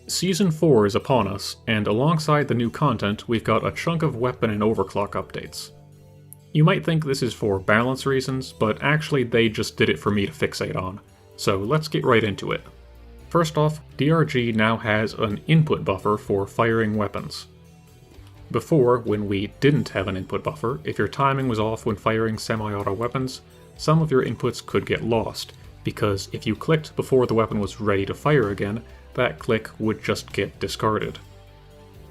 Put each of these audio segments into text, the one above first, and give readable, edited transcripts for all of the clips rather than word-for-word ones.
Season 4 is upon us, and alongside the new content, we've got a chunk of weapon and overclock updates. You might think this is for balance reasons, but actually they just did it for me to fixate on. So let's get right into it. First off, DRG now has an input buffer for firing weapons. Before, when we didn't have an input buffer, if your timing was off when firing semi-auto weapons, some of your inputs could get lost, because if you clicked before the weapon was ready to fire again, that click would just get discarded.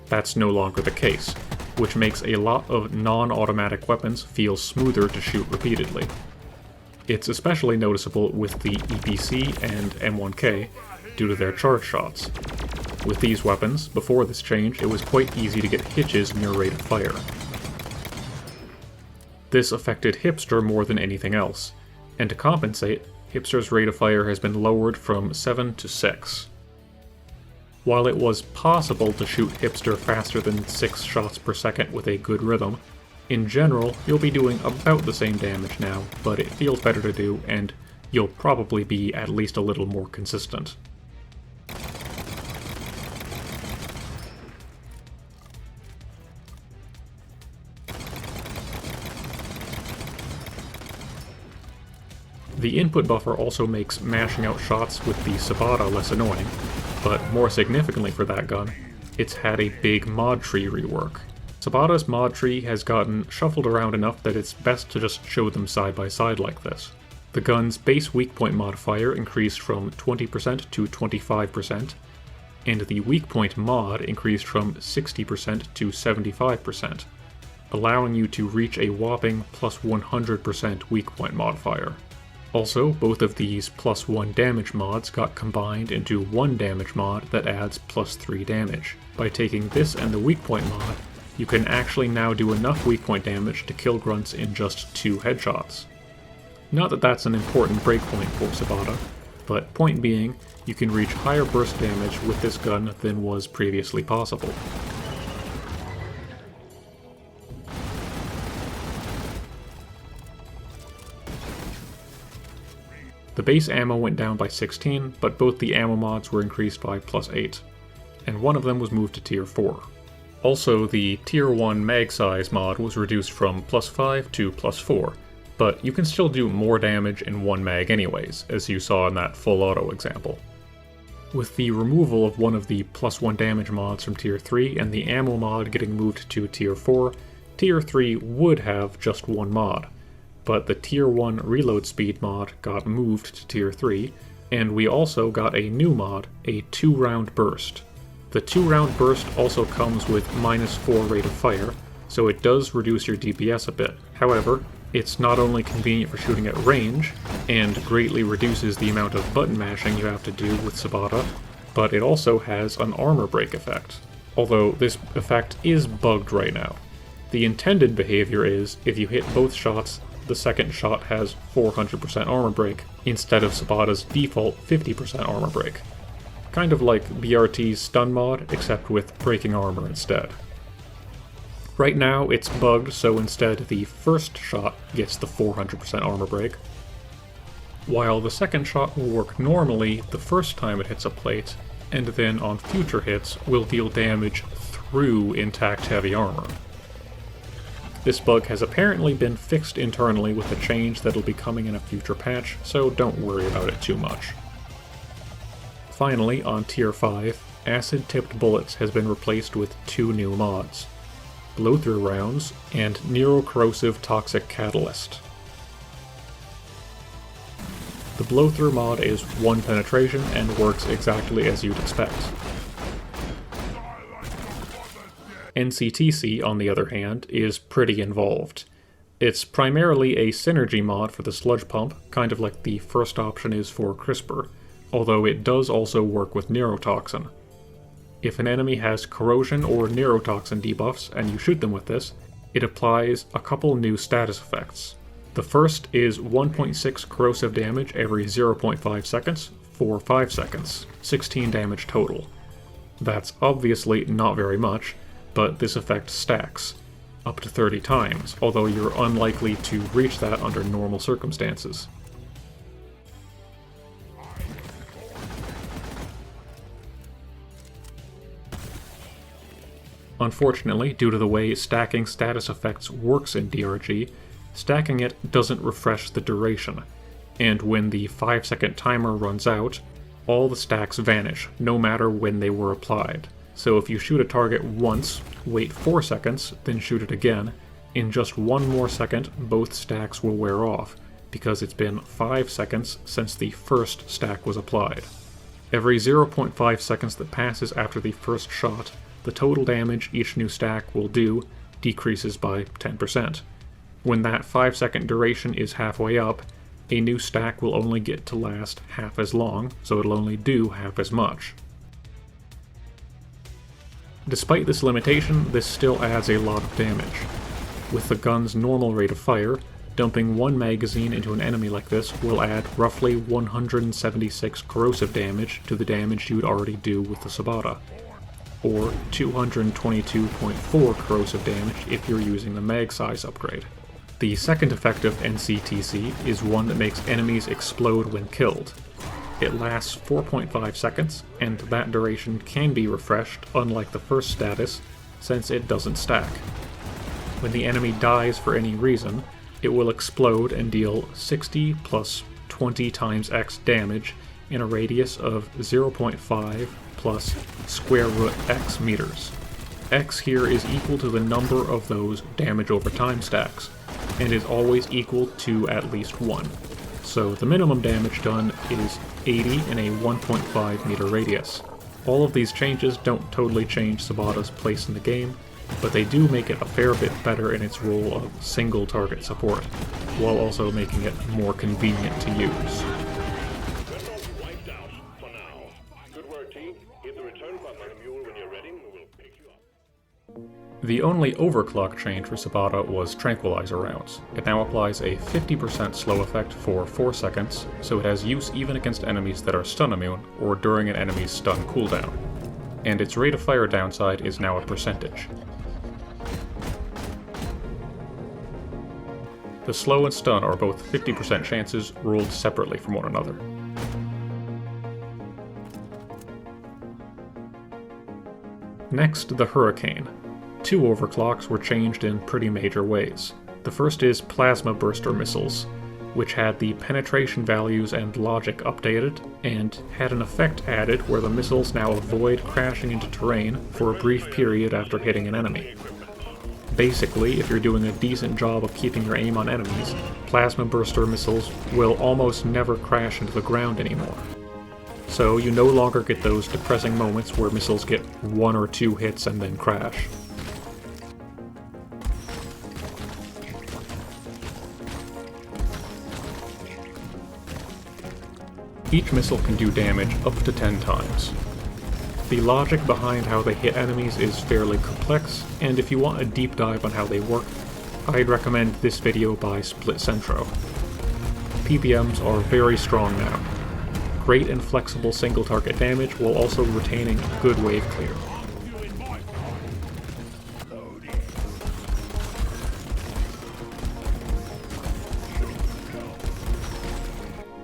That's no longer the case, which makes a lot of non-automatic weapons feel smoother to shoot repeatedly. It's especially noticeable with the EPC and M1K due to their charge shots. With these weapons, before this change, it was quite easy to get hitches in your rate of fire. This affected Hipster more than anything else, and to compensate, Hipster's rate of fire has been lowered from 7 to 6. While it was possible to shoot Hipster faster than 6 shots per second with a good rhythm, in general, you'll be doing about the same damage now, but it feels better to do, and you'll probably be at least a little more consistent. The input buffer also makes mashing out shots with the Subata less annoying, but more significantly for that gun, it's had a big mod tree rework. Subata's mod tree has gotten shuffled around enough that it's best to just show them side by side like this. The gun's base weak point modifier increased from 20% to 25%, and the weak point mod increased from 60% to 75%, allowing you to reach a whopping plus 100% weak point modifier. Also, both of these plus 1 damage mods got combined into one damage mod that adds plus 3 damage. By taking this and the weak point mod, you can actually now do enough weak point damage to kill grunts in just 2 headshots. Not that that's an important breakpoint for Subata, but point being, you can reach higher burst damage with this gun than was previously possible. The base ammo went down by 16, but both the ammo mods were increased by plus 8, and one of them was moved to tier 4. Also, the tier 1 mag size mod was reduced from plus 5 to plus 4, but you can still do more damage in one mag anyways, as you saw in that full auto example. With the removal of one of the plus 1 damage mods from tier 3 and the ammo mod getting moved to tier 4, tier 3 would have just one mod. But the tier 1 reload speed mod got moved to tier 3, and we also got a new mod, a 2-round burst. The 2-round burst also comes with -4 rate of fire, so it does reduce your DPS a bit. However, it's not only convenient for shooting at range, and greatly reduces the amount of button mashing you have to do with Subata, but it also has an armor break effect. Although this effect is bugged right now. The intended behavior is, if you hit both shots, the second shot has 400% armor break, instead of Subata's default 50% armor break. Kind of like BRT's stun mod, except with breaking armor instead. Right now it's bugged, so instead the first shot gets the 400% armor break, while the second shot will work normally the first time it hits a plate, and then on future hits will deal damage through intact heavy armor. This bug has apparently been fixed internally with a change that'll be coming in a future patch, so don't worry about it too much. Finally, on tier 5, acid-tipped bullets has been replaced with 2 new mods: blow-through rounds and neurocorrosive toxic catalyst. The blow-through mod is 1 penetration and works exactly as you'd expect. NCTC, on the other hand, is pretty involved. It's primarily a synergy mod for the sludge pump, kind of like the first option is for CRISPR, although it does also work with neurotoxin. If an enemy has corrosion or neurotoxin debuffs and you shoot them with this, it applies a couple new status effects. The first is 1.6 corrosive damage every 0.5 seconds for 5 seconds, 16 damage total. That's obviously not very much, but this effect stacks, up to 30 times, although you're unlikely to reach that under normal circumstances. Unfortunately, due to the way stacking status effects works in DRG, stacking it doesn't refresh the duration, and when the 5-second timer runs out, all the stacks vanish, no matter when they were applied. So if you shoot a target once, wait 4 seconds, then shoot it again, in just 1 more second both stacks will wear off, because it's been 5 seconds since the first stack was applied. Every 0.5 seconds that passes after the first shot, the total damage each new stack will do decreases by 10%. When that 5-second duration is halfway up, a new stack will only get to last half as long, so it'll only do half as much. Despite this limitation, this still adds a lot of damage. With the gun's normal rate of fire, dumping one magazine into an enemy like this will add roughly 176 corrosive damage to the damage you'd already do with the Subata, or 222.4 corrosive damage if you're using the mag size upgrade. The second effective NCTC is one that makes enemies explode when killed. It lasts 4.5 seconds, and that duration can be refreshed, unlike the first status, since it doesn't stack. When the enemy dies for any reason, it will explode and deal 60 plus 20 times X damage in a radius of 0.5 plus square root X meters. X here is equal to the number of those damage over time stacks, and is always equal to at least 1. So the minimum damage done is 80 in a 1.5 meter radius. All of these changes don't totally change Subata's place in the game, but they do make it a fair bit better in its role of single target support, while also making it more convenient to use. The only overclock change for Subata was Tranquilizer rounds. It now applies a 50% slow effect for 4 seconds, so it has use even against enemies that are stun immune or during an enemy's stun cooldown. And its rate of fire downside is now a percentage. The slow and stun are both 50% chances rolled separately from one another. Next, the Hurricane. 2 overclocks were changed in pretty major ways. The first is Plasma Burster missiles, which had the penetration values and logic updated, and had an effect added where the missiles now avoid crashing into terrain for a brief period after hitting an enemy. Basically, if you're doing a decent job of keeping your aim on enemies, Plasma Burster missiles will almost never crash into the ground anymore. So you no longer get those depressing moments where missiles get 1 or 2 hits and then crash. Each missile can do damage up to 10 times. The logic behind how they hit enemies is fairly complex, and if you want a deep dive on how they work, I'd recommend this video by Split Centro. PPMs are very strong now. Great and flexible single target damage while also retaining good wave clear.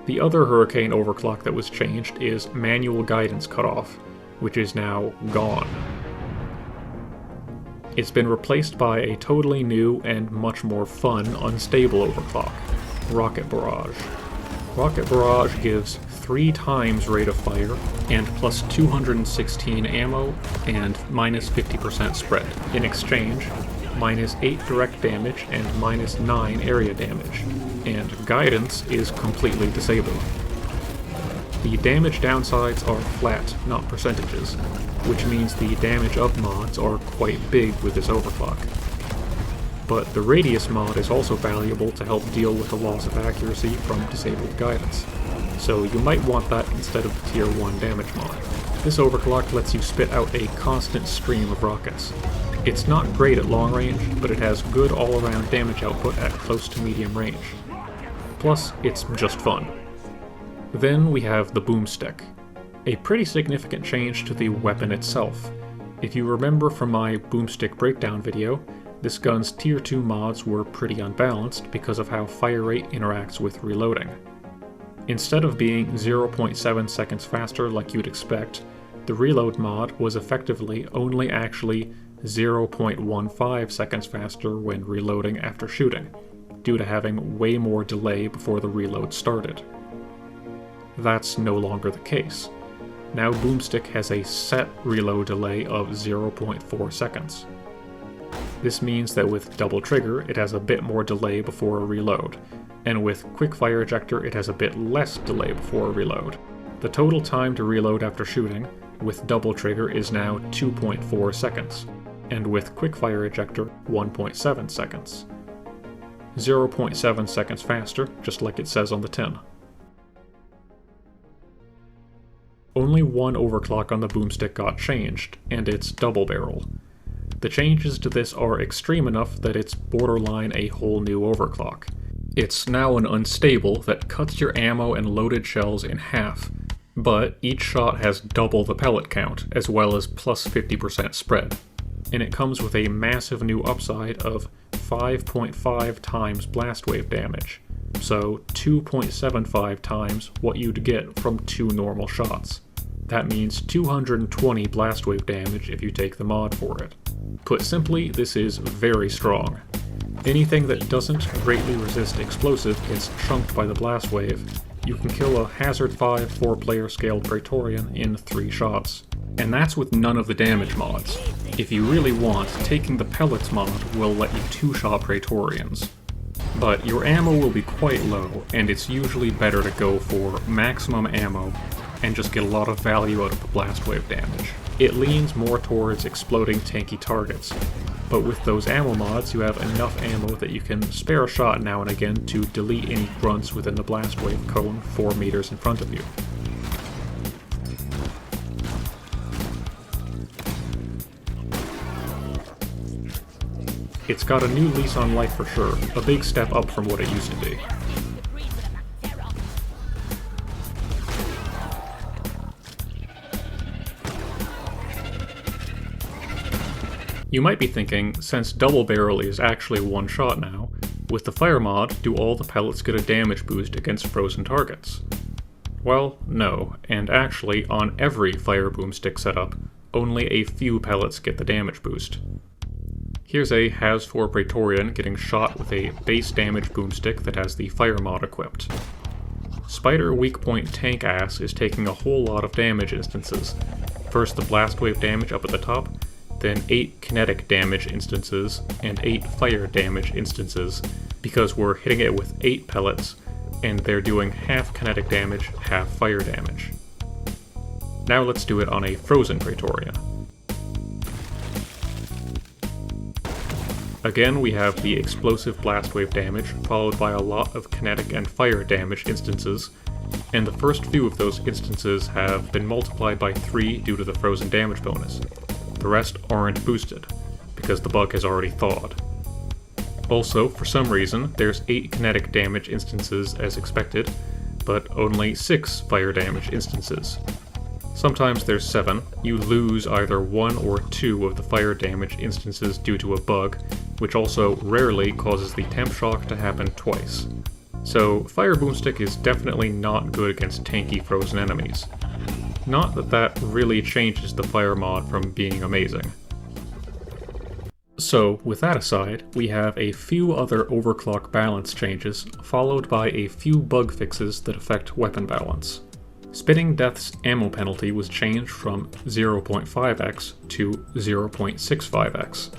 The other Hurricane overclock that was changed is Manual Guidance Cutoff, which is now gone. It's been replaced by a totally new and much more fun unstable overclock, Rocket Barrage. Rocket Barrage gives 3 times rate of fire and plus 216 ammo and minus 50% spread. In exchange, minus 8 direct damage and minus 9 area damage, and guidance is completely disabled. The damage downsides are flat, not percentages, which means the damage up mods are quite big with this overclock. But the radius mod is also valuable to help deal with the loss of accuracy from disabled guidance, so you might want that instead of the tier 1 damage mod. This overclock lets you spit out a constant stream of rockets. It's not great at long range, but it has good all-around damage output at close to medium range. Plus, it's just fun. Then we have the Boomstick, a pretty significant change to the weapon itself. If you remember from my Boomstick breakdown video, this gun's tier 2 mods were pretty unbalanced because of how fire rate interacts with reloading. Instead of being 0.7 seconds faster like you'd expect, The reload mod was effectively only actually 0.15 seconds faster when reloading after shooting, due to having way more delay before the reload started. That's no longer the case. Now Boomstick has a set reload delay of 0.4 seconds. This means that with double trigger it has a bit more delay before a reload, and with quickfire ejector it has a bit less delay before a reload. The total time to reload after shooting with double trigger is now 2.4 seconds, and with quickfire ejector 1.7 seconds. 0.7 seconds faster, just like it says on the tin. Only one overclock on the Boomstick got changed, and it's double barrel. The changes to this are extreme enough that it's borderline a whole new overclock. It's now an unstable that cuts your ammo and loaded shells in half, but each shot has double the pellet count, as well as plus 50% spread. And it comes with a massive new upside of 5.5 times blast wave damage, so 2.75 times what you'd get from 2 normal shots. That means 220 blast wave damage if you take the mod for it. Put simply, this is very strong. Anything that doesn't greatly resist explosive gets chunked by the blast wave. You can kill a Hazard 5 4-player scaled Praetorian in 3 shots. And that's with none of the damage mods. If you really want, taking the pellets mod will let you 2-shot Praetorians. But your ammo will be quite low, and it's usually better to go for maximum ammo and just get a lot of value out of the blast wave damage. It leans more towards exploding tanky targets, but with those ammo mods you have enough ammo that you can spare a shot now and again to delete any grunts within the blast wave cone 4 meters in front of you. It's got a new lease on life for sure, a big step up from what it used to be. You might be thinking, since double barrel is actually one shot now, with the fire mod, do all the pellets get a damage boost against frozen targets? Well, no, and actually on every fire boomstick setup, only a few pellets get the damage boost. Here's a Haz-4 Praetorian getting shot with a base damage boomstick that has the fire mod equipped. Spider weak point tank ass is taking a whole lot of damage instances. First the blast wave damage up at the top, then 8 kinetic damage instances, and 8 fire damage instances, because we're hitting it with 8 pellets, and they're doing half kinetic damage, half fire damage. Now let's do it on a frozen Praetorian. Again, we have the explosive blast wave damage, followed by a lot of kinetic and fire damage instances, and the first few of those instances have been multiplied by 3 due to the frozen damage bonus. The rest aren't boosted, because the bug has already thawed. Also, for some reason, there's 8 kinetic damage instances as expected, but only 6 fire damage instances. Sometimes there's 7, you lose either 1 or 2 of the fire damage instances due to a bug, which also rarely causes the temp shock to happen twice. So Fire Boomstick is definitely not good against tanky frozen enemies. Not that that really changes the fire mod from being amazing. So, with that aside, we have a few other overclock balance changes, followed by a few bug fixes that affect weapon balance. Spitting Death's ammo penalty was changed from 0.5x to 0.65x.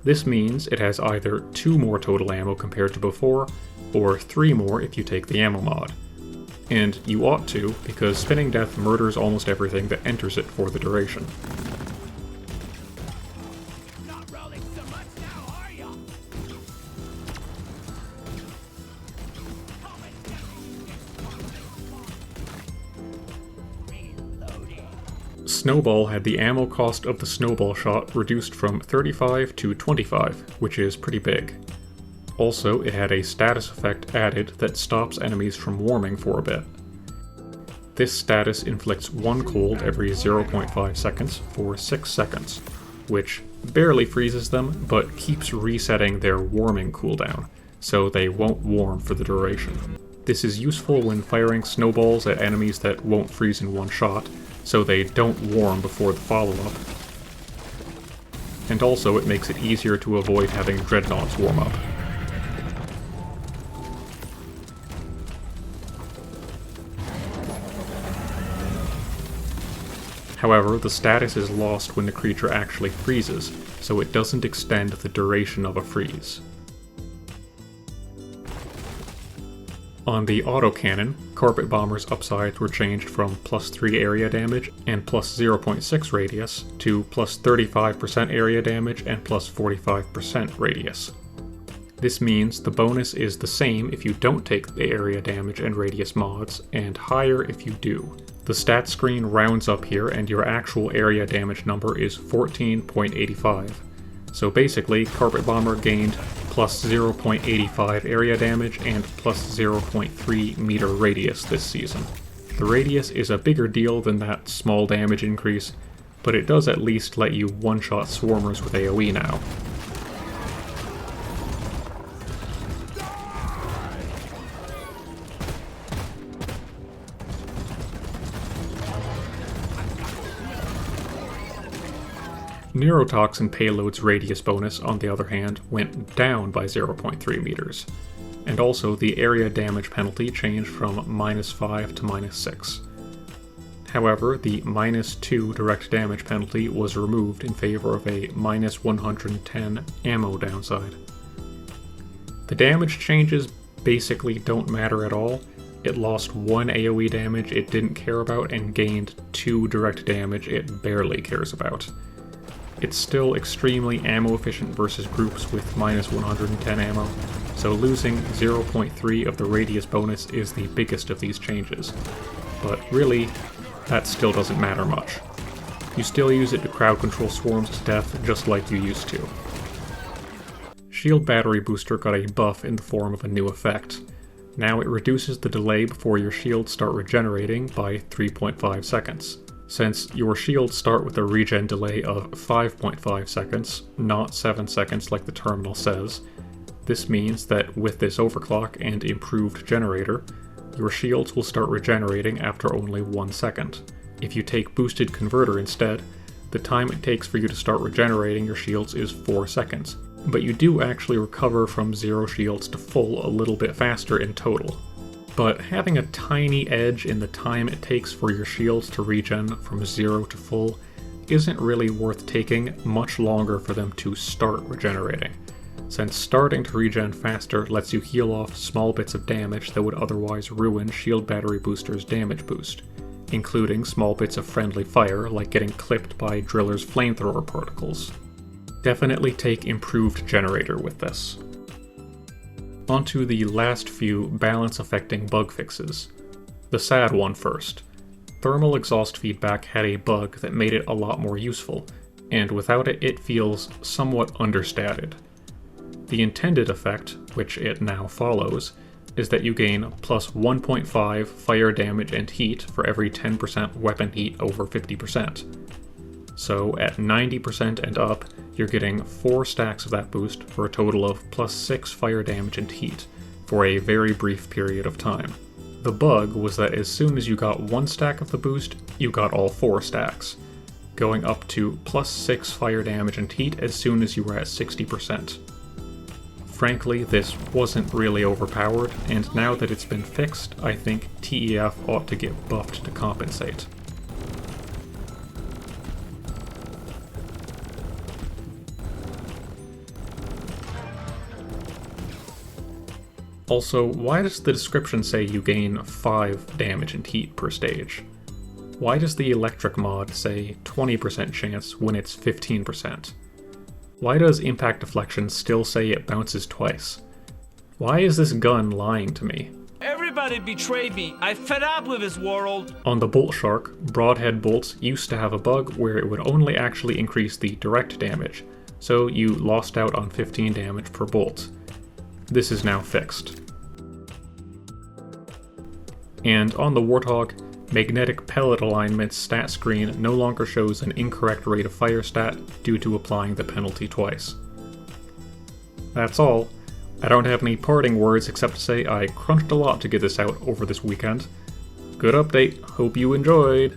This means it has either 2 more total ammo compared to before, or 3 more if you take the ammo mod. And you ought to, because Spitting Death murders almost everything that enters it for the duration. Snowball had the ammo cost of the Snowball shot reduced from 35 to 25, which is pretty big. Also, it had a status effect added that stops enemies from warming for a bit. This status inflicts 1 cold every 0.5 seconds for 6 seconds, which barely freezes them, but keeps resetting their warming cooldown, so they won't warm for the duration. This is useful when firing snowballs at enemies that won't freeze in one shot, so they don't warm before the follow-up. And also it makes it easier to avoid having dreadnoughts warm up. However, the status is lost when the creature actually freezes, so it doesn't extend the duration of a freeze. On the autocannon, Carpet Bomber's upsides were changed from +3 area damage and +0.6 radius to +35% area damage and +45% radius. This means the bonus is the same if you don't take the area damage and radius mods, and higher if you do. The stat screen rounds up here and your actual area damage number is 14.85. So basically, Carpet Bomber gained +0.85 area damage and +0.3 meter radius this season. The radius is a bigger deal than that small damage increase, but it does at least let you one-shot swarmers with AoE now. Neurotoxin Payload's radius bonus, on the other hand, went down by 0.3 meters, and also the area damage penalty changed from -5 to -6. However, the -2 direct damage penalty was removed in favor of a -110 ammo downside. The damage changes basically don't matter at all. It lost 1 AoE damage it didn't care about and gained 2 direct damage it barely cares about. It's still extremely ammo efficient versus groups with -110 ammo, so losing 0.3 of the radius bonus is the biggest of these changes. But really, that still doesn't matter much. You still use it to crowd control swarms to death just like you used to. Shield Battery Booster got a buff in the form of a new effect. Now it reduces the delay before your shields start regenerating by 3.5 seconds. Since your shields start with a regen delay of 5.5 seconds, not 7 seconds like the terminal says, this means that with this overclock and improved generator, your shields will start regenerating after only 1 second. If you take Boosted Converter instead, the time it takes for you to start regenerating your shields is 4 seconds, but you do actually recover from 0 shields to full a little bit faster in total. But having a tiny edge in the time it takes for your shields to regen from 0 to full isn't really worth taking much longer for them to start regenerating, since starting to regen faster lets you heal off small bits of damage that would otherwise ruin Shield Battery Booster's damage boost, including small bits of friendly fire like getting clipped by Driller's flamethrower particles. Definitely take improved generator with this. Onto the last few balance-affecting bug fixes. The sad one first. Thermal exhaust feedback had a bug that made it a lot more useful, and without it, it feels somewhat understated. The intended effect, which it now follows, is that you gain plus 1.5 fire damage and heat for every 10% weapon heat over 50%. So at 90% and up, you're getting 4 stacks of that boost for a total of plus 6 fire damage and heat for a very brief period of time. The bug was that as soon as you got 1 stack of the boost, you got all 4 stacks, going up to plus 6 fire damage and heat as soon as you were at 60%. Frankly, this wasn't really overpowered, and now that it's been fixed, I think TEF ought to get buffed to compensate. Also, why does the description say you gain 5 damage and heat per stage? Why does the electric mod say 20% chance when it's 15%? Why does impact deflection still say it bounces twice? Why is this gun lying to me? Everybody betrayed me. I fed up with this world. On the Bolt Shark, Broadhead bolts used to have a bug where it would only actually increase the direct damage, so you lost out on 15 damage per bolt. This is now fixed. And on the Warthog, Magnetic Pellet Alignment's stat screen no longer shows an incorrect rate of fire stat due to applying the penalty twice. That's all. I don't have any parting words except to say I crunched a lot to get this out over this weekend. Good update, hope you enjoyed!